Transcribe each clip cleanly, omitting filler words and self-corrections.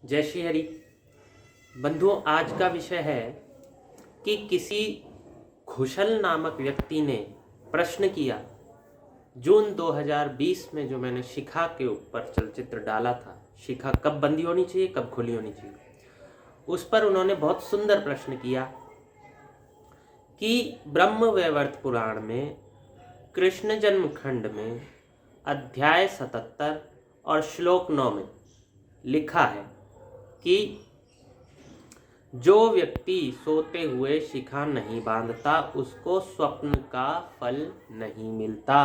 जय श्री हरि। बंधुओं, आज का विषय है कि किसी घुशल नामक व्यक्ति ने प्रश्न किया। जून 2020 में जो मैंने शिखा के ऊपर चलचित्र डाला था, शिखा कब बंदी होनी चाहिए, कब खुली होनी चाहिए, उस पर उन्होंने बहुत सुंदर प्रश्न किया कि ब्रह्मवैवर्त पुराण में कृष्ण जन्म खंड में अध्याय 77 और श्लोक 9 में लिखा है कि जो व्यक्ति सोते हुए शिखा नहीं बांधता उसको स्वप्न का फल नहीं मिलता।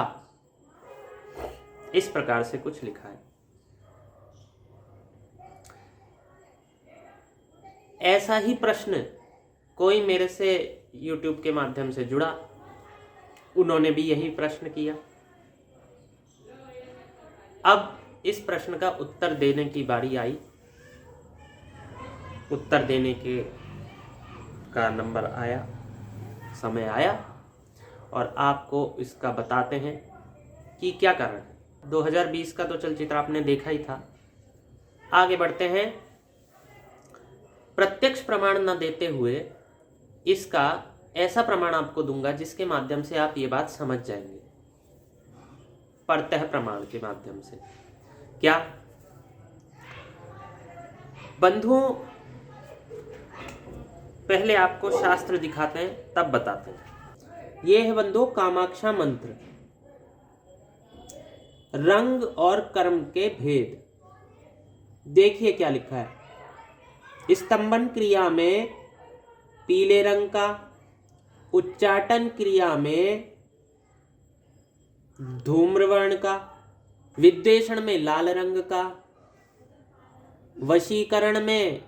इस प्रकार से कुछ लिखा है। ऐसा ही प्रश्न कोई मेरे से YouTube के माध्यम से जुड़ा, उन्होंने भी यही प्रश्न किया। अब इस प्रश्न का उत्तर देने की बारी आई। उत्तर देने का नंबर आया, समय आया और आपको इसका बताते हैं कि क्या कारण है। 2020 का तो चलचित्र आपने देखा ही था। आगे बढ़ते हैं। प्रत्यक्ष प्रमाण न देते हुए इसका ऐसा प्रमाण आपको दूंगा जिसके माध्यम से आप ये बात समझ जाएंगे, परतः प्रमाण के माध्यम से। क्या बंधुओं, पहले आपको शास्त्र दिखाते हैं तब बताते हैं। ये है बंधुओं कामाक्षा मंत्र, रंग और कर्म के भेद। देखिए क्या लिखा है। स्तंभन क्रिया में पीले रंग का, उच्चाटन क्रिया में धूम्रवर्ण का, विद्वेषण में लाल रंग का, वशीकरण में,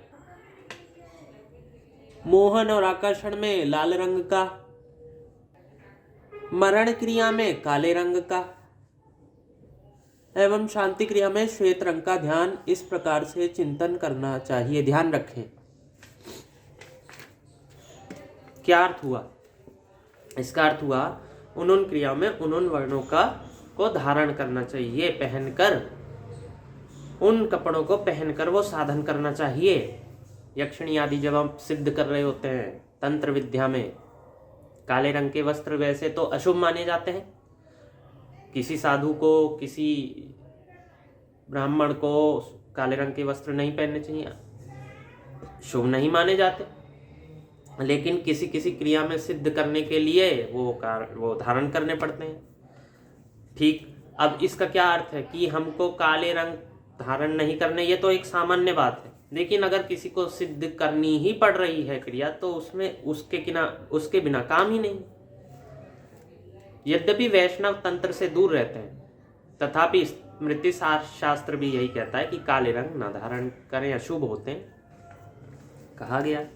मोहन और आकर्षण में लाल रंग का, मरण क्रिया में काले रंग का एवं शांति क्रिया में श्वेत रंग का ध्यान इस प्रकार से चिंतन करना चाहिए। ध्यान रखें। क्या अर्थ हुआ? इसका अर्थ हुआ उन क्रियाओं में उन वर्णों को धारण करना चाहिए, पहनकर, उन कपड़ों को पहनकर वो साधन करना चाहिए। यक्षिणी आदि जब हम सिद्ध कर रहे होते हैं तंत्र विद्या में, काले रंग के वस्त्र वैसे तो अशुभ माने जाते हैं। किसी साधु को, किसी ब्राह्मण को काले रंग के वस्त्र नहीं पहनने चाहिए, शुभ नहीं माने जाते। लेकिन किसी किसी क्रिया में सिद्ध करने के लिए वो धारण करने पड़ते हैं। ठीक। अब इसका क्या अर्थ है कि हमको काले रंग धारण नहीं करने, ये तो एक सामान्य बात है। लेकिन अगर किसी को सिद्ध करनी ही पड़ रही है क्रिया, तो उसमें उसके बिना काम ही नहीं। यद्यपि वैष्णव तंत्र से दूर रहते हैं, तथापि स्मृति शास्त्र भी यही कहता है कि काले रंग न धारण करें, अशुभ होते हैं, कहा गया।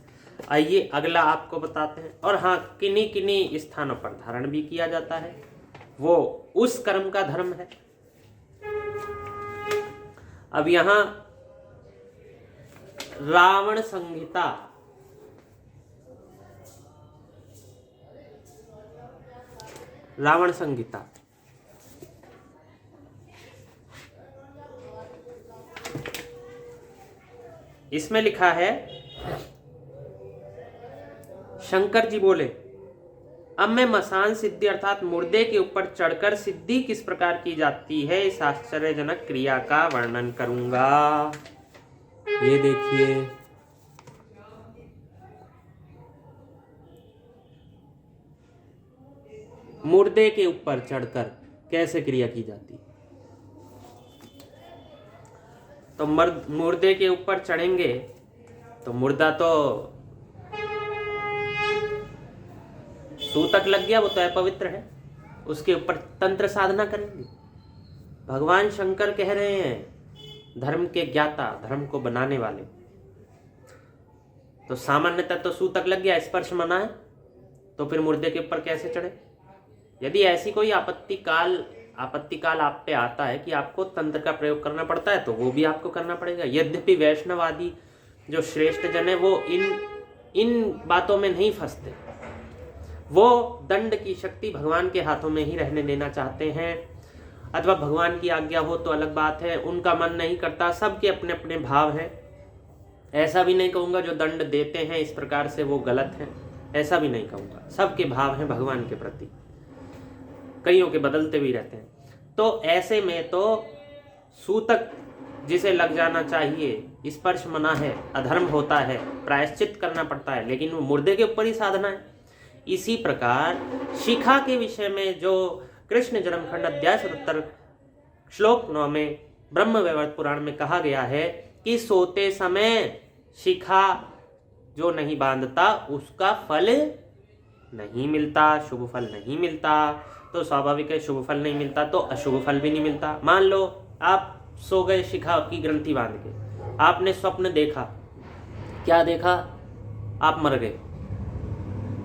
आइए अगला आपको बताते हैं। और हाँ, किन्हीं किन्हीं स्थानों पर धारण भी किया जाता है, वो उस कर्म का धर्म है। अब यहां रावण संहिता, रावण संहिता इसमें लिखा है, शंकर जी बोले, अब मैं मसान सिद्धि अर्थात मुर्दे के ऊपर चढ़कर सिद्धि किस प्रकार की जाती है इस आश्चर्यजनक क्रिया का वर्णन करूंगा। ये देखिए, मुर्दे के ऊपर चढ़कर कैसे क्रिया की जाती है। तो मुर्दे के ऊपर चढ़ेंगे तो मुर्दा तो सूतक लग गया, वो तो अपवित्र है, उसके ऊपर तंत्र साधना करेंगे। भगवान शंकर कह रहे हैं, धर्म के ज्ञाता, धर्म को बनाने वाले, तो सामान्यतः तो सूतक लग गया, स्पर्श मना है, तो फिर मुर्दे के ऊपर कैसे चढ़े। यदि ऐसी कोई आपत्ति काल आप पे आता है कि आपको तंत्र का प्रयोग करना पड़ता है, तो वो भी आपको करना पड़ेगा। यद्यपि वैष्णवादी जो श्रेष्ठ जन है वो इन बातों में नहीं फंसते, वो दंड की शक्ति भगवान के हाथों में ही रहने देना चाहते हैं। अथवा भगवान की आज्ञा हो तो अलग बात है, उनका मन नहीं करता, सबके अपने अपने भाव हैं। ऐसा भी नहीं कहूँगा जो दंड देते हैं इस प्रकार से वो गलत है, ऐसा भी नहीं कहूँगा। सबके भाव हैं भगवान के प्रति, कईयों के बदलते भी रहते हैं। तो ऐसे में तो सूतक जिसे लग जाना चाहिए, स्पर्श मना है, अधर्म होता है, प्रायश्चित करना पड़ता है, लेकिन वो मुर्दे के ऊपर ही साधना है। इसी प्रकार शिखा के विषय में जो कृष्ण जन्मखंड अध्याय 77 श्लोक 9 में ब्रह्म वैवर्त पुराण में कहा गया है कि सोते समय शिखा जो नहीं बांधता उसका फल नहीं मिलता, शुभ फल नहीं मिलता। तो स्वाभाविक है, शुभ फल नहीं मिलता तो अशुभ फल भी नहीं मिलता। मान लो आप सो गए शिखा की ग्रंथि बांध के, आपने स्वप्न देखा, क्या देखा? आप मर गए।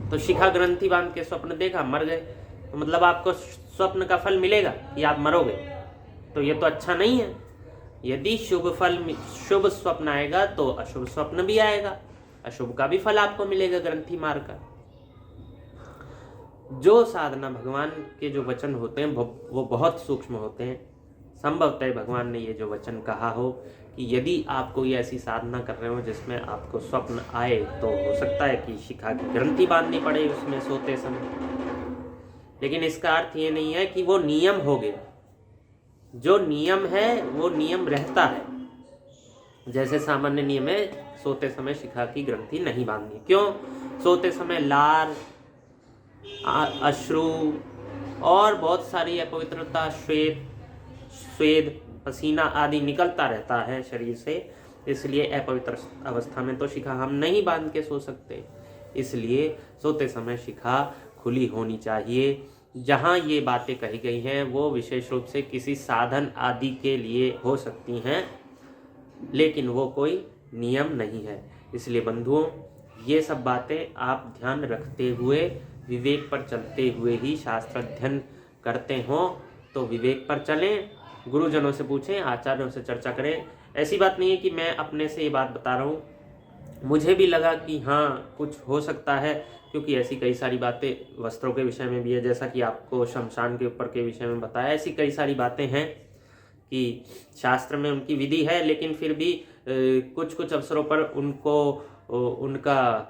तो शिखा ग्रंथि बांध के स्वप्न देखा, मर गए, तो मतलब आपको स्वप्न का फल मिलेगा कि आप मरोगे? तो ये तो अच्छा नहीं है। यदि शुभ स्वप्न आएगा तो अशुभ स्वप्न भी आएगा, अशुभ का भी फल आपको मिलेगा ग्रंथि मारकर। जो साधना भगवान के जो वचन होते हैं वो बहुत सूक्ष्म होते हैं। संभवतः भगवान ने ये जो वचन कहा हो कि यदि आप कोई ऐसी साधना कर रहे हो जिसमें आपको स्वप्न आए तो हो सकता है कि शिखा की ग्रंथि बांधनी पड़े उसमें सोते समय। लेकिन इसका अर्थ ये नहीं है कि वो नियम हो गया। जो नियम है वो नियम रहता है। जैसे सामान्य नियम है सोते समय शिखा की ग्रंथि नहीं बांधनी। क्यों? सोते समय लार, अश्रु और बहुत सारी अपवित्रता, स्वेद, पसीना आदि निकलता रहता है शरीर से, इसलिए अपवित्र अवस्था में तो शिखा हम नहीं बांध के सो सकते। इसलिए सोते समय शिखा खुली होनी चाहिए। जहाँ ये बातें कही गई हैं वो विशेष रूप से किसी साधन आदि के लिए हो सकती हैं, लेकिन वो कोई नियम नहीं है। इसलिए बंधुओं, ये सब बातें आप ध्यान रखते हुए, विवेक पर चलते हुए ही शास्त्र अध्ययन करते हो तो विवेक पर चलें, गुरुजनों से पूछें, आचार्यों से चर्चा करें। ऐसी बात नहीं है कि मैं अपने से ये बात बता रहा हूँ, मुझे भी लगा कि हाँ कुछ हो सकता है, क्योंकि ऐसी कई सारी बातें वस्त्रों के विषय में भी है, जैसा कि आपको शमशान के ऊपर के विषय में बताया। ऐसी कई सारी बातें हैं कि शास्त्र में उनकी विधि है, लेकिन फिर भी कुछ कुछ अवसरों पर उनका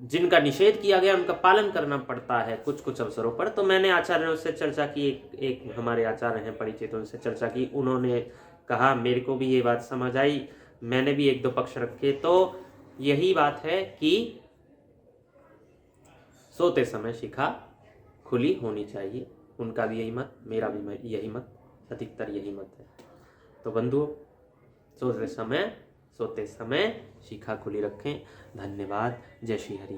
जिनका निषेध किया गया उनका पालन करना पड़ता है कुछ कुछ अवसरों पर। तो मैंने आचार्यों से चर्चा की, एक हमारे आचार्य हैं परिचित, उनसे चर्चा की, उन्होंने कहा, मेरे को भी ये बात समझ आई, मैंने भी एक दो पक्ष रखे। तो यही बात है कि सोते समय शिखा खुली होनी चाहिए। उनका भी यही मत, मेरा भी यही मत, अधिकतर यही मत है। तो बंधुओं, सोते समय शिखा खुली रखें। धन्यवाद। जय श्री हरि।